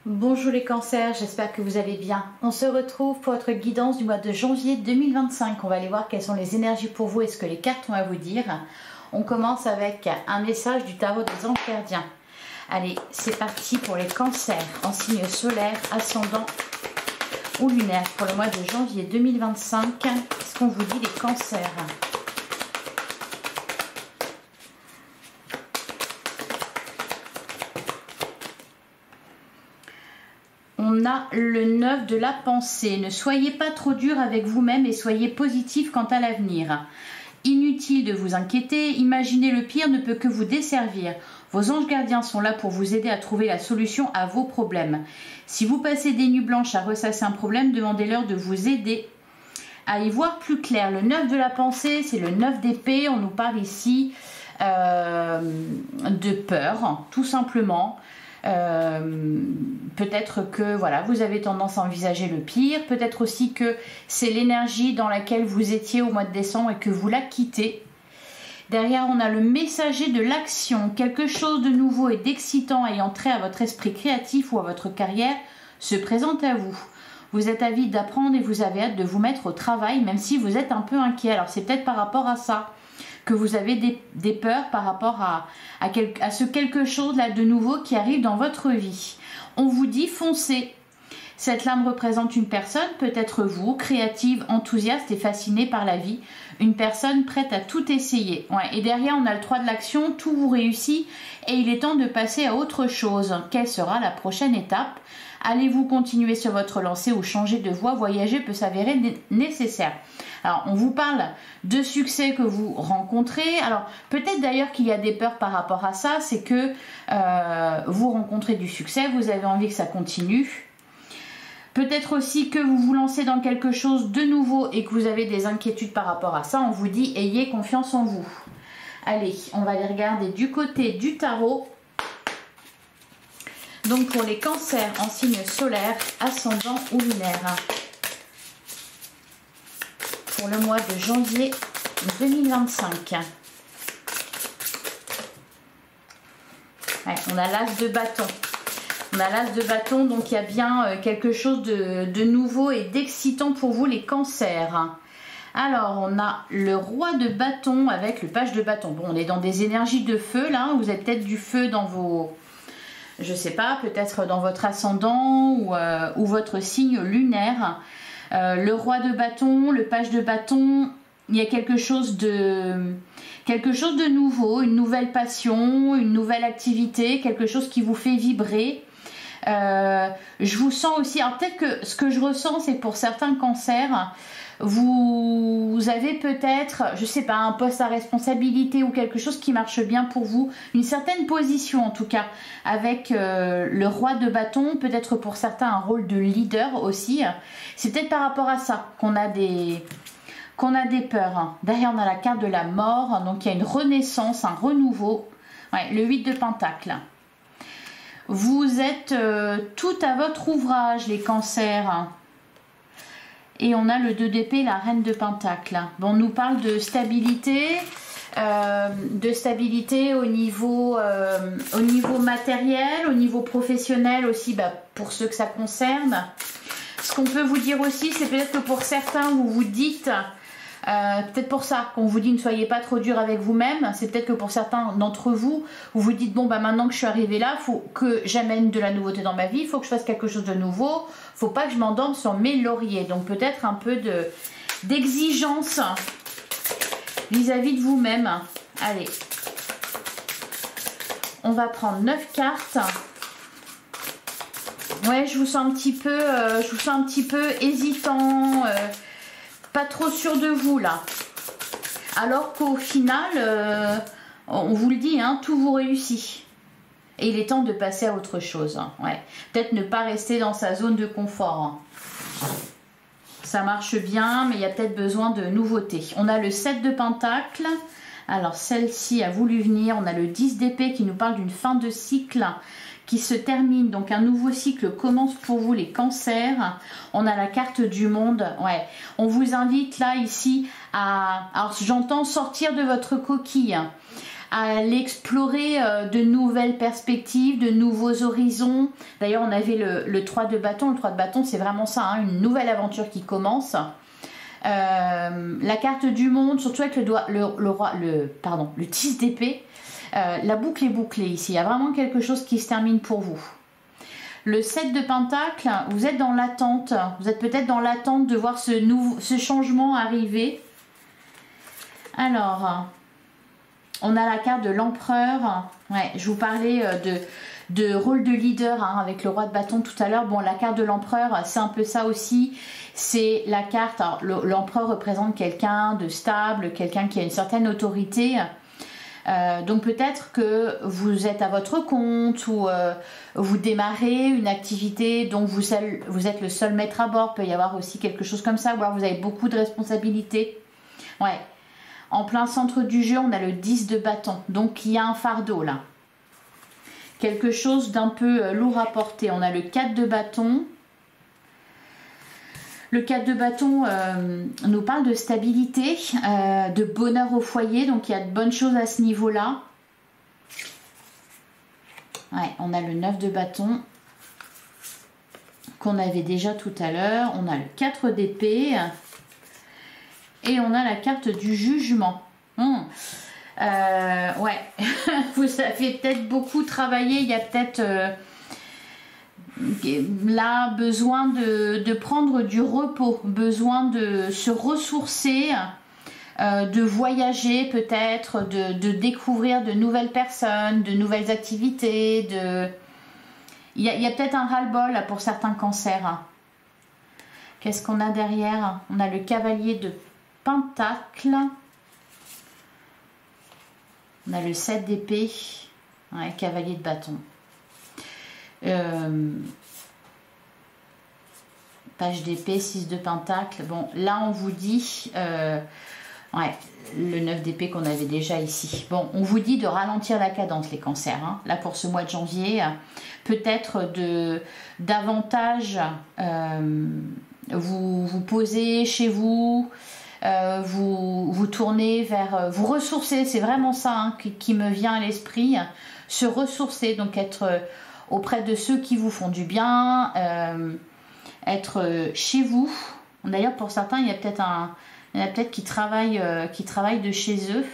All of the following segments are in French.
Bonjour les cancers, j'espère que vous allez bien. On se retrouve pour votre guidance du mois de janvier 2025. On va aller voir quelles sont les énergies pour vous et ce que les cartes ont à vous dire. On commence avec un message du tarot des anges gardiens. Allez, c'est parti pour les cancers en signe solaire, ascendant ou lunaire pour le mois de janvier 2025. Qu'est-ce qu'on vous dit les cancers ? On a le 9 de la pensée. Ne soyez pas trop dur avec vous-même et soyez positif quant à l'avenir. Inutile de vous inquiéter, imaginer le pire ne peut que vous desservir. Vos anges gardiens sont là pour vous aider à trouver la solution à vos problèmes. Si vous passez des nuits blanches à ressasser un problème, demandez-leur de vous aider à y voir plus clair. Le 9 de la pensée, c'est le 9 d'épée. On nous parle ici de peur, tout simplement. Peut-être que voilà, vous avez tendance à envisager le pire, peut-être aussi que c'est l'énergie dans laquelle vous étiez au mois de décembre et que vous la quittez. Derrière, on a le messager de l'action. Quelque chose de nouveau et d'excitant ayant trait à votre esprit créatif ou à votre carrière se présente à vous. Vous êtes avide d'apprendre et vous avez hâte de vous mettre au travail, même si vous êtes un peu inquiet. Alors c'est peut-être par rapport à ça que vous avez des peurs par rapport à ce quelque chose là de nouveau qui arrive dans votre vie. On vous dit foncez. Cette lame représente une personne, peut-être vous, créative, enthousiaste et fascinée par la vie. Une personne prête à tout essayer. Ouais. Et derrière, on a le 3 de l'action, tout vous réussit et il est temps de passer à autre chose. Quelle sera la prochaine étape ? Allez-vous continuer sur votre lancée ou changer de voie ? Voyager peut s'avérer nécessaire. Alors, on vous parle de succès que vous rencontrez. Alors, peut-être d'ailleurs qu'il y a des peurs par rapport à ça. C'est que vous rencontrez du succès, vous avez envie que ça continue. Peut-être aussi que vous vous lancez dans quelque chose de nouveau et que vous avez des inquiétudes par rapport à ça. On vous dit, ayez confiance en vous. Allez, on va aller regarder du côté du tarot. Donc, pour les cancers en signe solaire, ascendant ou lunaire. Pour le mois de janvier 2025. Ouais, on a l'as de bâton. On a l'as de bâton, donc il y a bien quelque chose de nouveau et d'excitant pour vous les cancers. Alors, on a le roi de bâton avec le page de bâton. Bon, on est dans des énergies de feu là. Vous avez peut-être du feu dans vos... Je sais pas, peut-être dans votre ascendant ou votre signe lunaire. Le roi de bâton, le page de bâton, il y a quelque chose de nouveau, une nouvelle passion, une nouvelle activité, quelque chose qui vous fait vibrer. Je vous sens aussi, alors peut-être que ce que je ressens, c'est que pour certains cancers, vous avez peut-être, je sais pas, un poste à responsabilité ou quelque chose qui marche bien pour vous, une certaine position en tout cas, avec le roi de bâton, peut-être pour certains un rôle de leader aussi. C'est peut-être par rapport à ça qu'on a des peurs. Derrière on a la carte de la mort, donc il y a une renaissance, un renouveau. Ouais, le 8 de Pentacle. Vous êtes tout à votre ouvrage les cancers. Et on a le 2 d'épée, la reine de Pentacle. Bon, on nous parle de stabilité au niveau matériel, au niveau professionnel aussi, pour ceux que ça concerne. Ce qu'on peut vous dire aussi, c'est peut-être que pour certains, vous vous dites... peut-être pour ça qu'on vous dit ne soyez pas trop dur avec vous-même. C'est peut-être que pour certains d'entre vous, vous vous dites bon maintenant que je suis arrivée là, il faut que j'amène de la nouveauté dans ma vie, il faut que je fasse quelque chose de nouveau, faut pas que je m'endorme sur mes lauriers. Donc peut-être un peu d'exigence vis-à-vis de vous-même. Allez, on va prendre 9 cartes. Ouais, je vous sens un petit peu hésitant. Pas trop sûr de vous là, alors qu'au final on vous le dit, hein, tout vous réussit et il est temps de passer à autre chose. Ouais. Peut-être ne pas rester dans sa zone de confort, ça marche bien mais il y a peut-être besoin de nouveautés. On a le 7 de Pentacle, alors celle-ci a voulu venir. On a le 10 d'épée qui nous parle d'une fin de cycle qui se termine, donc un nouveau cycle commence pour vous les cancers. On a la carte du monde. Ouais, on vous invite là ici à, alors j'entends sortir de votre coquille, aller explorer de nouvelles perspectives, de nouveaux horizons. D'ailleurs, on avait le 3 de bâton. Le 3 de bâton, c'est vraiment ça, hein, une nouvelle aventure qui commence. La carte du monde, surtout avec le 10 d'épée. La boucle est bouclée ici. Il y a vraiment quelque chose qui se termine pour vous. Le 7 de pentacle, vous êtes dans l'attente. Vous êtes peut-être dans l'attente de voir ce changement arriver. Alors, on a la carte de l'empereur. Ouais, je vous parlais de rôle de leader hein, avec le roi de bâton tout à l'heure. Bon, la carte de l'empereur, c'est un peu ça aussi. C'est la carte, l'empereur représente quelqu'un de stable, quelqu'un qui a une certaine autorité. Donc peut-être que vous êtes à votre compte ou vous démarrez une activité dont vous êtes le seul maître à bord. Il peut y avoir aussi quelque chose comme ça, ou alors vous avez beaucoup de responsabilités. Ouais. En plein centre du jeu, on a le 10 de bâton. Donc il y a un fardeau là. Quelque chose d'un peu lourd à porter. On a le 4 de bâton. Le 4 de bâton nous parle de stabilité, de bonheur au foyer, donc il y a de bonnes choses à ce niveau-là. Ouais, on a le 9 de bâton qu'on avait déjà tout à l'heure. On a le 4 d'épée et on a la carte du jugement. Ouais, vous avez peut-être beaucoup travaillé, il y a peut-être... là, besoin de prendre du repos, besoin de se ressourcer, de voyager peut-être, de découvrir de nouvelles personnes, de nouvelles activités. Il y a peut-être un ras-le-bol pour certains cancers. Qu'est-ce qu'on a derrière? On a le cavalier de pentacle. On a le 7 d'épée. Ouais, cavalier de bâton. Page d'épée, 6 de pentacle. Bon, là on vous dit ouais, le 9 d'épée qu'on avait déjà ici. Bon, on vous dit de ralentir la cadence les cancers hein. Là pour ce mois de janvier, peut-être davantage vous posez chez vous, vous tournez vers vous ressourcer, c'est vraiment ça hein, qui me vient à l'esprit, se ressourcer, donc être auprès de ceux qui vous font du bien, être chez vous. D'ailleurs, pour certains, il y en a peut-être qui travaillent de chez eux.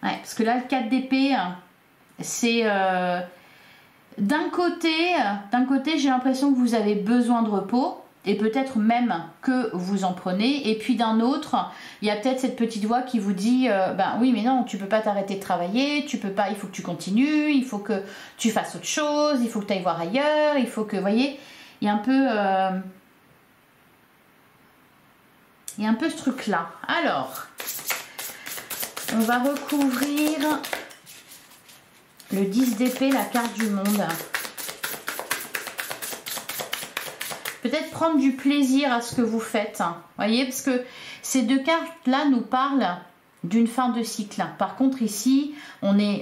Ouais, parce que là, le 4 d'épée, c'est d'un côté, j'ai l'impression que vous avez besoin de repos. Et peut-être même que vous en prenez. Et puis d'un autre, il y a peut-être cette petite voix qui vous dit ben oui mais non, tu peux pas t'arrêter de travailler, tu peux pas, il faut que tu continues, il faut que tu fasses autre chose, il faut que tu ailles voir ailleurs, il faut que, vous voyez, il y a un peu ce truc là. Alors, on va recouvrir le 10 d'épée, la carte du monde. Peut-être prendre du plaisir à ce que vous faites. Vous voyez, parce que ces deux cartes-là nous parlent d'une fin de cycle. Par contre, ici,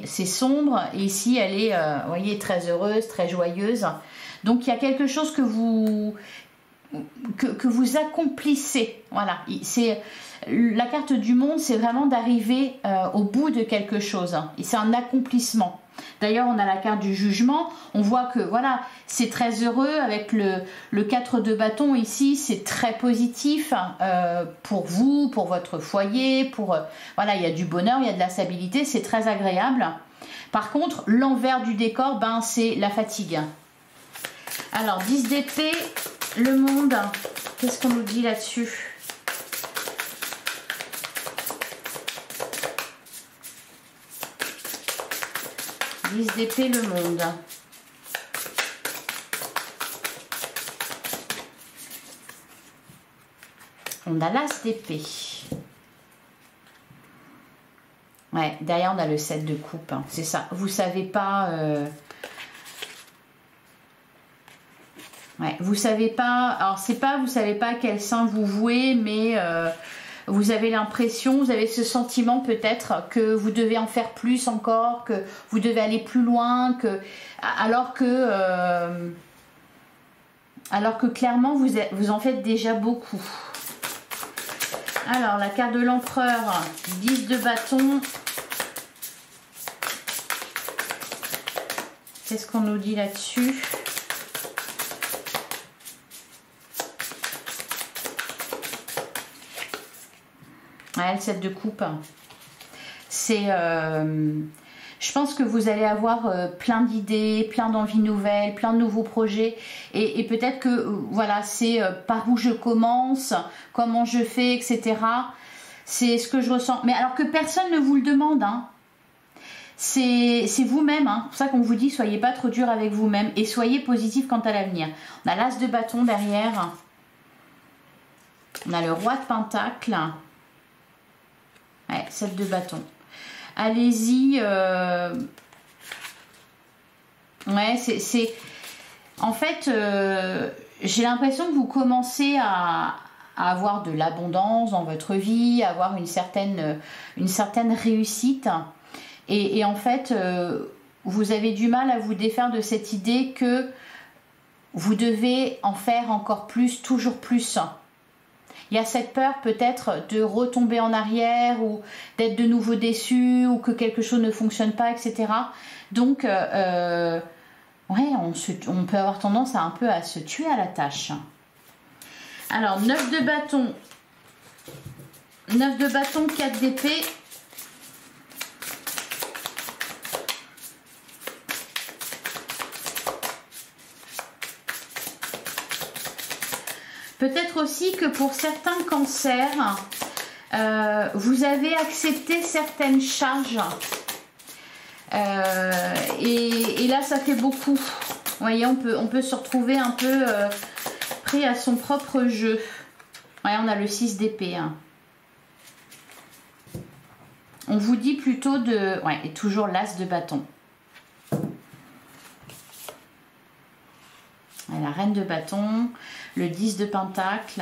c'est sombre. Et ici, elle est, vous voyez, très heureuse, très joyeuse. Donc, il y a quelque chose que vous accomplissez. Voilà. La carte du monde, c'est vraiment d'arriver au bout de quelque chose. Et c'est un accomplissement. D'ailleurs, on a la carte du jugement. On voit que voilà, c'est très heureux avec le 4 de bâton ici. C'est très positif pour vous, pour votre foyer. Voilà, il y a du bonheur, il y a de la stabilité. C'est très agréable. Par contre, l'envers du décor, ben, c'est la fatigue. Alors, 10 d'épée, le monde. Qu'est-ce qu'on nous dit là-dessus ? 10 d'épée, le monde. On a l'as d'épée. Ouais, derrière on a le 7 de coupe. Hein. C'est ça. Vous savez pas... Ouais, vous savez pas... Alors c'est pas, vous savez pas à quel sein vous vouez, mais... vous avez l'impression, vous avez ce sentiment peut-être que vous devez en faire plus encore, que vous devez aller plus loin, alors que clairement vous en faites déjà beaucoup. Alors la carte de l'empereur, 10 de bâton, Qu'est-ce qu'on nous dit là-dessus? Ouais, le 7 de coupe. C'est... je pense que vous allez avoir plein d'idées, plein d'envies nouvelles, plein de nouveaux projets. Et peut-être que, voilà, c'est par où je commence, comment je fais, etc. C'est ce que je ressens. Mais alors que personne ne vous le demande, hein. C'est vous-même, hein. C'est pour ça qu'on vous dit, soyez pas trop dur avec vous-même. Et soyez positif quant à l'avenir. On a l'as de bâton derrière. On a le roi de pentacle. Ouais, 7 de bâton. Allez-y. Ouais, c'est... En fait, j'ai l'impression que vous commencez à avoir de l'abondance dans votre vie, à avoir une certaine réussite. Et en fait, vous avez du mal à vous défaire de cette idée que vous devez en faire encore plus, toujours plus. Il y a cette peur peut-être de retomber en arrière ou d'être de nouveau déçu ou que quelque chose ne fonctionne pas, etc. Donc, ouais, on peut avoir tendance un peu à se tuer à la tâche. Alors, 9 de bâton. 9 de bâton, 4 d'épée. Peut-être aussi que pour certains cancers, vous avez accepté certaines charges. Et là, ça fait beaucoup. Vous voyez, on peut se retrouver un peu pris à son propre jeu. Ouais, on a le 6 d'épée. Hein. On vous dit plutôt de... Ouais, et toujours l'as de bâton. La reine de bâton, le 10 de pentacle.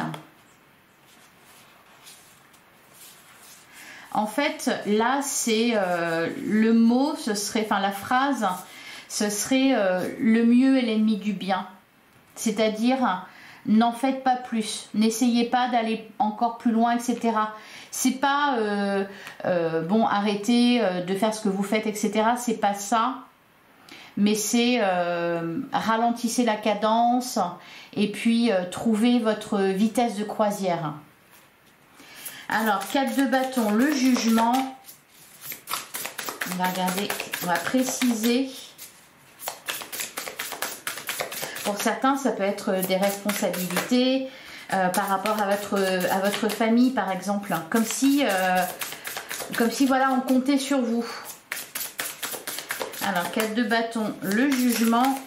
En fait, là, c'est le mot, ce serait, enfin la phrase, ce serait le mieux est l'ennemi du bien. C'est-à-dire, n'en faites pas plus, n'essayez pas d'aller encore plus loin, etc. C'est pas, bon, arrêtez de faire ce que vous faites, etc. C'est pas ça. Mais c'est ralentissez la cadence et puis trouvez votre vitesse de croisière. Alors, 4 de bâton, le jugement. On va regarder, on va préciser. Pour certains, ça peut être des responsabilités par rapport à votre famille, par exemple. Comme si voilà, on comptait sur vous. Alors, 4 de bâton, le jugement.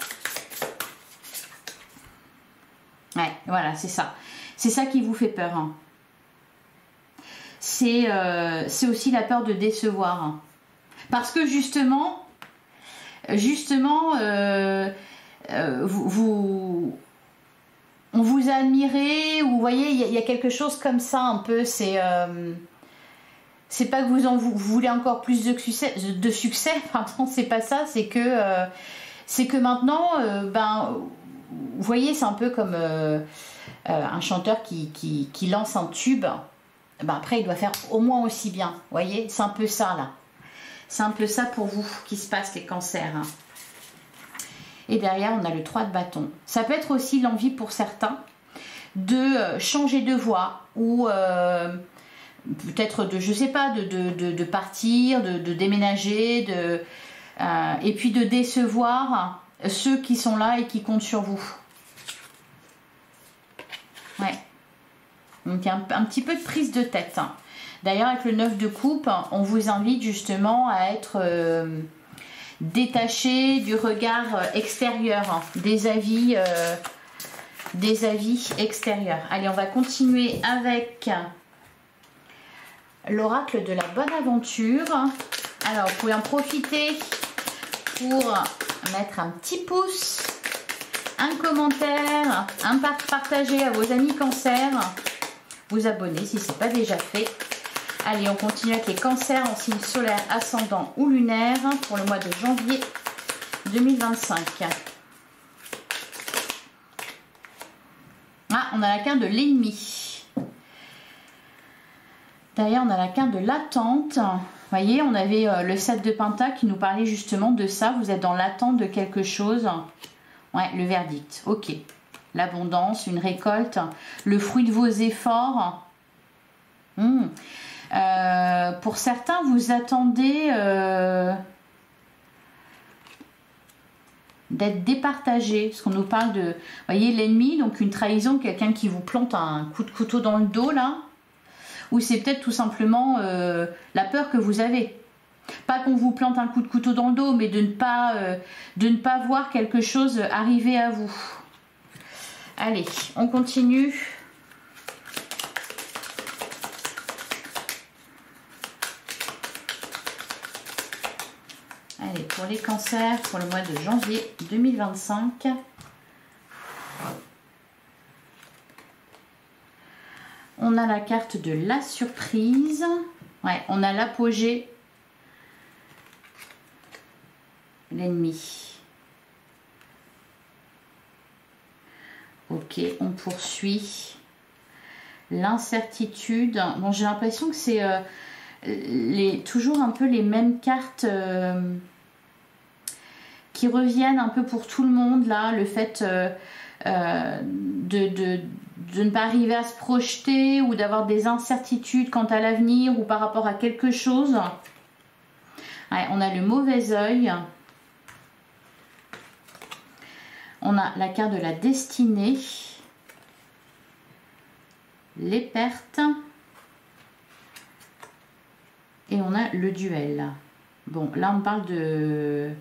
Ouais, voilà, c'est ça. C'est ça qui vous fait peur. Hein. C'est aussi la peur de décevoir. Hein. Parce que justement, on vous a admiré, ou vous voyez, il y a quelque chose comme ça un peu, c'est pas que vous voulez encore plus de succès, pardon, c'est pas ça, c'est que maintenant, ben, vous voyez, c'est un peu comme un chanteur qui lance un tube, ben après il doit faire au moins aussi bien, vous voyez, c'est un peu ça là. C'est un peu ça pour vous qui se passe, les cancers. Hein. Et derrière, on a le 3 de bâton. Ça peut être aussi l'envie pour certains de changer de voie ou peut-être de, je sais pas, de partir, de déménager, et puis de décevoir ceux qui sont là et qui comptent sur vous. Ouais. Donc, il y a un petit peu de prise de tête. Hein. D'ailleurs, avec le 9 de coupe, on vous invite justement à être détaché du regard extérieur, hein, des avis extérieurs. Allez, on va continuer avec l'oracle de la bonne aventure. Alors, vous pouvez en profiter pour mettre un petit pouce, un commentaire, un partager à vos amis cancer, vous abonner si ce n'est pas déjà fait. Allez, on continue avec les cancers en signe solaire, ascendant ou lunaire pour le mois de janvier 2025. Ah, on a la carte de l'ennemi. Derrière, on a la carte de l'attente. voyez, on avait le 7 de Pentacle qui nous parlait justement de ça. Vous êtes dans l'attente de quelque chose. Ouais, le verdict. Ok. L'abondance, une récolte, le fruit de vos efforts. Pour certains, vous attendez d'être départagé. Parce qu'on nous parle de, vous voyez, l'ennemi, donc une trahison, quelqu'un qui vous plante un coup de couteau dans le dos, là. Ou c'est peut-être tout simplement la peur que vous avez. Pas qu'on vous plante un coup de couteau dans le dos, mais de ne pas voir quelque chose arriver à vous. Allez, on continue. Allez, pour les cancers, pour le mois de janvier 2025. On a la carte de la surprise. Ouais, on a l'apogée. L'ennemi. Ok, on poursuit. L'incertitude. Bon, j'ai l'impression que c'est toujours un peu les mêmes cartes qui reviennent un peu pour tout le monde. Là, le fait de ne pas arriver à se projeter ou d'avoir des incertitudes quant à l'avenir ou par rapport à quelque chose. Ouais, on a le mauvais œil. On a la carte de la destinée. Les pertes. Et on a le duel. Bon, là on parle de...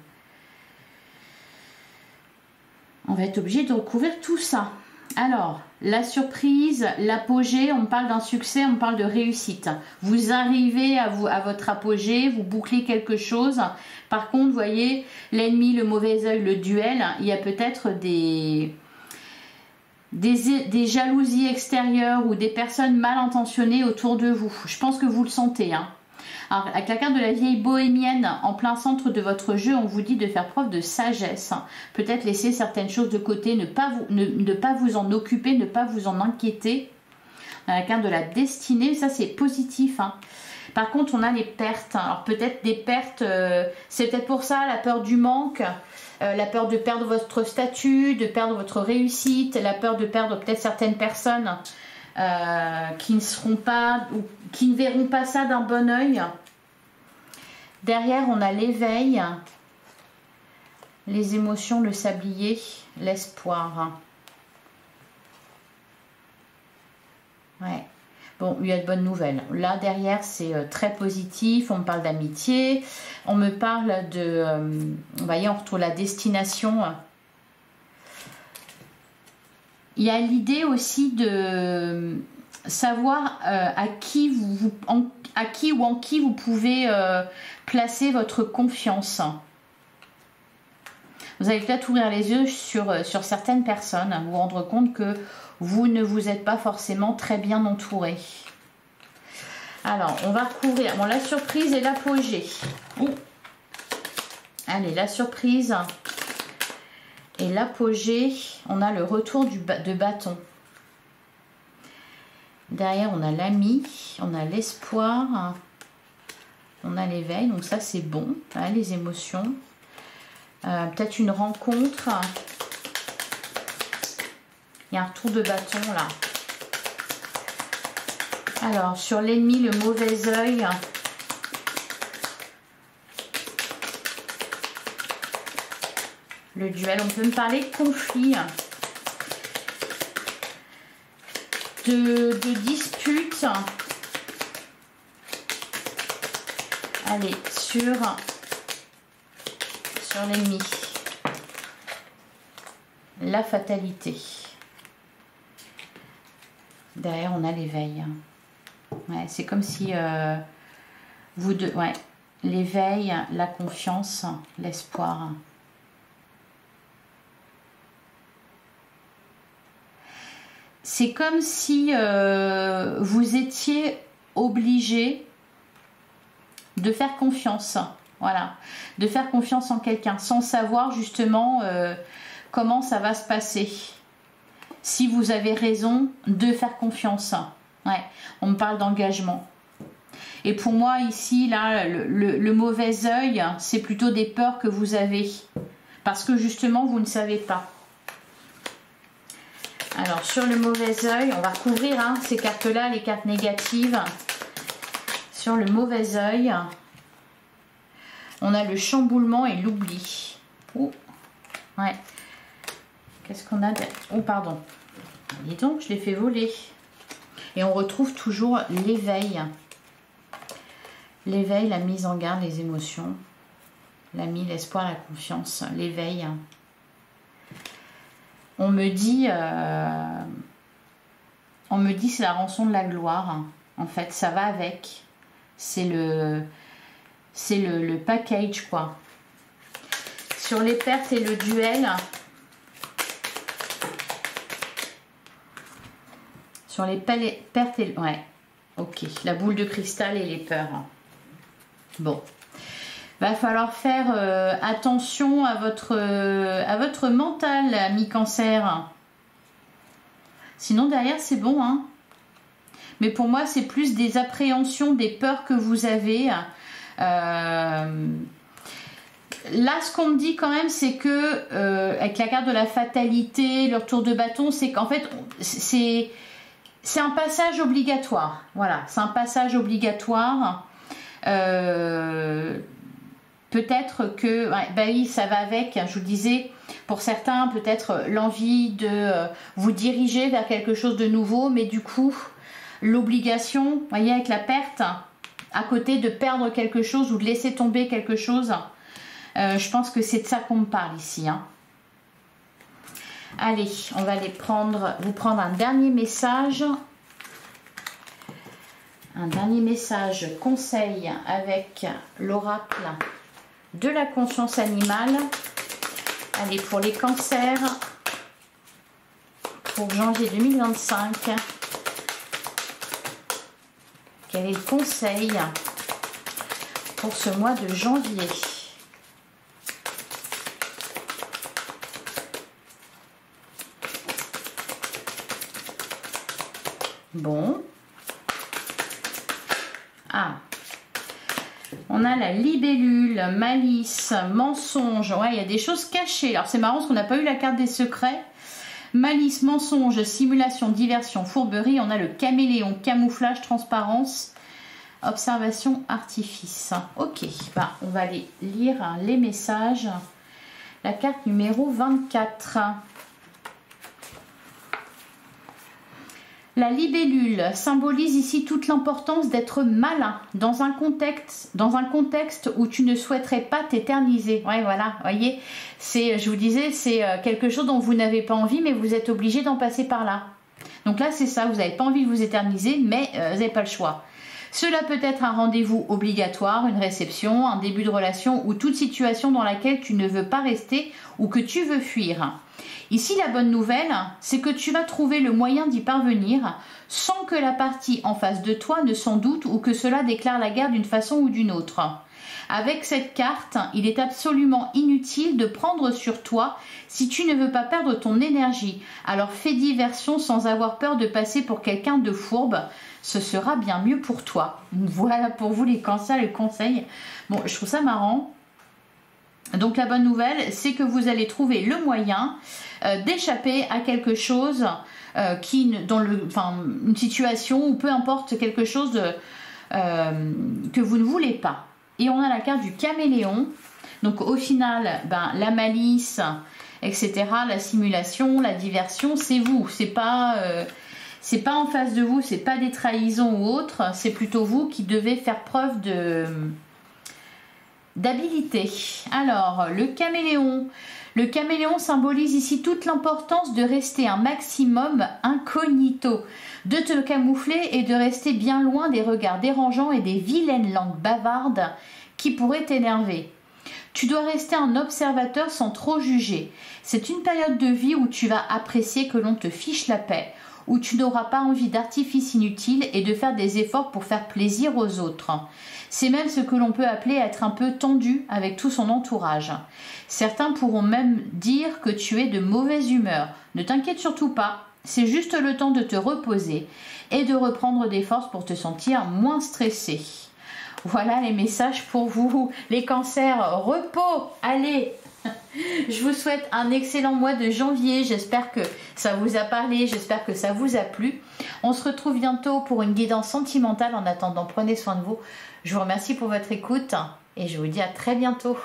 On va être obligé de recouvrir tout ça. Alors, la surprise, l'apogée, on parle d'un succès, on parle de réussite. Vous arrivez à votre apogée, vous bouclez quelque chose. Par contre, vous voyez, l'ennemi, le mauvais œil, le duel, il y a peut-être des jalousies extérieures ou des personnes mal intentionnées autour de vous. Je pense que vous le sentez, hein. Alors, avec la carte de la vieille bohémienne en plein centre de votre jeu, on vous dit de faire preuve de sagesse. Peut-être laisser certaines choses de côté, ne pas vous en occuper, ne pas vous en inquiéter. On a la carte de la destinée, ça c'est positif, hein. Par contre, on a les pertes. Alors peut-être des pertes, c'est peut-être pour ça la peur du manque, la peur de perdre votre statut, de perdre votre réussite, la peur de perdre peut-être certaines personnes qui ne seront pas ou qui ne verront pas ça d'un bon œil. Derrière, on a l'éveil, les émotions, le sablier, l'espoir. Ouais. Bon, il y a de bonnes nouvelles. Là, derrière, c'est très positif. On me parle d'amitié. On me parle de... vous voyez, on retrouve la destination. Il y a l'idée aussi de savoir à qui ou en qui vous pouvez placer votre confiance. Vous allez peut-être ouvrir les yeux sur certaines personnes, vous rendre compte que vous ne vous êtes pas forcément très bien entouré. Alors, on va recouvrir bon, la surprise et l'apogée. Allez, la surprise et l'apogée. On a le retour de bâton. Derrière, on a l'ami, on a l'espoir, on a l'éveil. Donc ça, c'est bon. Hein, les émotions. Peut-être une rencontre. Il y a un retour de bâton là. Alors, sur l'ennemi, le mauvais œil. Le duel, on peut me parler de conflit. De dispute. Allez, sur l'ennemi. La fatalité. Derrière, on a l'éveil. Ouais, c'est comme si vous deux... Ouais, l'éveil, la confiance, l'espoir. C'est comme si vous étiez obligé de faire confiance. Voilà, de faire confiance en quelqu'un sans savoir justement comment ça va se passer. Si vous avez raison de faire confiance. Ouais, on me parle d'engagement. Et pour moi ici, là, le mauvais œil, c'est plutôt des peurs que vous avez. Parce que justement, vous ne savez pas. Alors, sur le mauvais œil, on va recouvrir hein, ces cartes-là, les cartes négatives. Sur le mauvais œil, on a le chamboulement et l'oubli. Oh, ouais. Qu'est-ce qu'on a? Oh, pardon. Dis donc, je l'ai fait voler. Et on retrouve toujours l'éveil. L'éveil, la mise en garde, les émotions. L'ami, l'espoir, la confiance, l'éveil. On me dit c'est la rançon de la gloire. En fait, ça va avec. C'est le package, quoi. Sur les pertes et le duel. Sur les pertes et... Ouais, ok. La boule de cristal et les peurs. Bon. Va falloir faire attention à votre mental, ami Cancer. Sinon, derrière, c'est bon, hein. Mais pour moi, c'est plus des appréhensions, des peurs que vous avez. Là, ce qu'on me dit quand même, c'est que, avec la carte de la fatalité, le retour de bâton, c'est qu'en fait, c'est un passage obligatoire. Voilà, c'est un passage obligatoire. Peut-être que, ouais, bah oui, ça va avec, je vous disais, pour certains, peut-être l'envie de vous diriger vers quelque chose de nouveau, mais du coup, l'obligation, vous voyez, avec la perte, à côté de perdre quelque chose ou de laisser tomber quelque chose, je pense que c'est de ça qu'on me parle ici. Hein. Allez, on va vous prendre un dernier message. Un dernier message conseil avec l'oracle de la conscience animale. Allez, pour les cancers, pour janvier 2025, quel est le conseil pour ce mois de janvier? Bon. Ah. On a la libellule, malice, mensonge. Ouais, il y a des choses cachées. Alors, c'est marrant parce qu'on n'a pas eu la carte des secrets. Malice, mensonge, simulation, diversion, fourberie. On a le caméléon, camouflage, transparence, observation, artifice. Ok, bah, on va aller lire les messages. La carte numéro 24. La libellule symbolise ici toute l'importance d'être malin dans un contexte où tu ne souhaiterais pas t'éterniser. Ouais, voilà, voyez, je vous disais, c'est quelque chose dont vous n'avez pas envie, mais vous êtes obligé d'en passer par là. Donc là, c'est ça, vous n'avez pas envie de vous éterniser, mais vous n'avez pas le choix. Cela peut être un rendez-vous obligatoire, une réception, un début de relation ou toute situation dans laquelle tu ne veux pas rester ou que tu veux fuir. Ici, la bonne nouvelle, c'est que tu vas trouver le moyen d'y parvenir sans que la partie en face de toi ne s'en doute ou que cela déclare la guerre d'une façon ou d'une autre. Avec cette carte, il est absolument inutile de prendre sur toi si tu ne veux pas perdre ton énergie. Alors fais diversion sans avoir peur de passer pour quelqu'un de fourbe. Ce sera bien mieux pour toi. Voilà pour vous les cancers, les conseils. Bon, je trouve ça marrant. Donc la bonne nouvelle, c'est que vous allez trouver le moyen d'échapper à quelque chose une situation ou peu importe quelque chose que vous ne voulez pas. Et on a la carte du caméléon. Donc au final, ben, la malice, etc., la simulation, la diversion, c'est vous. C'est pas en face de vous, c'est pas des trahisons ou autre. C'est plutôt vous qui devez faire preuve d'habilité. Alors, le caméléon. Le caméléon symbolise ici toute l'importance de rester un maximum incognito, de te camoufler et de rester bien loin des regards dérangeants et des vilaines langues bavardes qui pourraient t'énerver. Tu dois rester un observateur sans trop juger. C'est une période de vie où tu vas apprécier que l'on te fiche la paix, où tu n'auras pas envie d'artifice inutile et de faire des efforts pour faire plaisir aux autres. C'est même ce que l'on peut appeler être un peu tendu avec tout son entourage. Certains pourront même dire que tu es de mauvaise humeur. Ne t'inquiète surtout pas, c'est juste le temps de te reposer et de reprendre des forces pour te sentir moins stressé. Voilà les messages pour vous. Les cancers, repos, allez. Je vous souhaite un excellent mois de janvier. J'espère que ça vous a parlé, j'espère que ça vous a plu. On se retrouve bientôt pour une guidance sentimentale. En attendant, prenez soin de vous. Je vous remercie pour votre écoute et je vous dis à très bientôt.